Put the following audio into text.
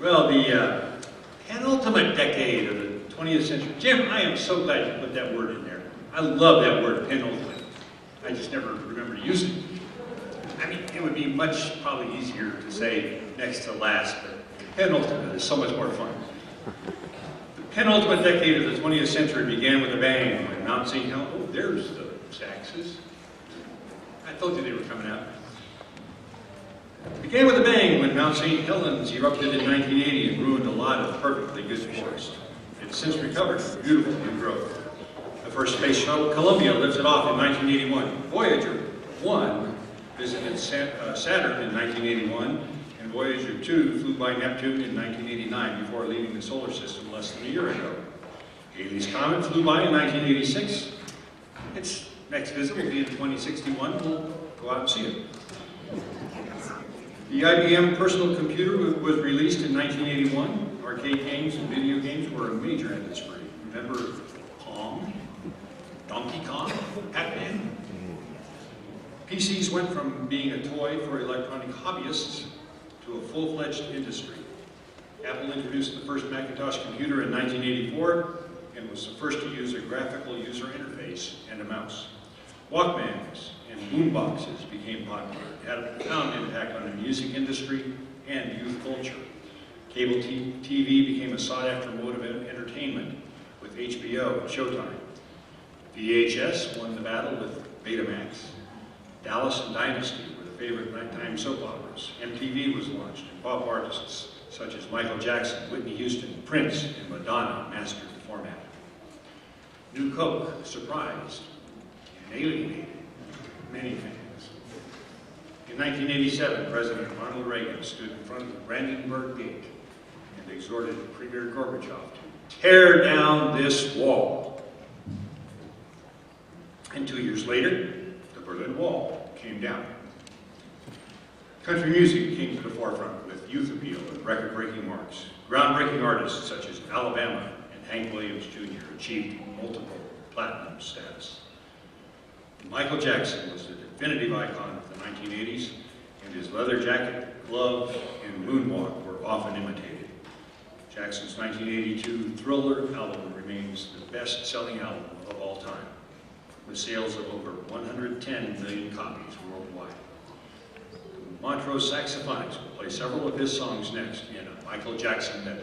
Well, the penultimate decade of the 20th century. Jim, I am so glad you put that word in there. I love that word, penultimate. I just never remember to use it. I mean, it would be much probably easier to say next to last, but penultimate is so much more fun. The penultimate decade of the 20th century began with a bang when Mount St. Helens, oh, there's the saxes. I told you they were coming out. It began with a bang when Mount St. Helens erupted in 1980 and ruined a lot of perfectly good forest. It's since recovered from beautiful new growth. The first space shuttle, Columbia, lifted off in 1981. Voyager 1 visited Saturn in 1981, and Voyager 2 flew by Neptune in 1989 before leaving the solar system less than a year ago. Halley's Comet flew by in 1986. Its next visit will be in 2061. We'll go out and see it. The IBM personal computer was released in 1981. Arcade games and video games were a major industry. Remember Pong, Donkey Kong, Pac-Man? PCs went from being a toy for electronic hobbyists to a full-fledged industry. Apple introduced the first Macintosh computer in 1984 and was the first to use a graphical user interface and a mouse. Walkmans and boomboxes became popular. It had a profound impact on the music industry and youth culture. Cable TV became a sought-after mode of entertainment with HBO and Showtime. VHS won the battle with Betamax. Dallas and Dynasty were the favorite nighttime soap operas. MTV was launched, and pop artists such as Michael Jackson, Whitney Houston, Prince, and Madonna mastered the format. New Coke surprised and alienated many fans. In 1987, President Ronald Reagan stood in front of the Brandenburg Gate and exhorted Premier Gorbachev to tear down this wall. And 2 years later, the Berlin Wall came down. Country music came to the forefront with youth appeal and record-breaking marks. Groundbreaking artists such as Alabama and Hank Williams Jr. achieved multiple platinum status. Michael Jackson was the definitive icon of the 1980s, and his leather jacket, glove, and moonwalk were often imitated. Jackson's 1982 Thriller album remains the best-selling album of all time, with sales of over 110 million copies worldwide. Montrose Saxophonics will play several of his songs next in a Michael Jackson medley.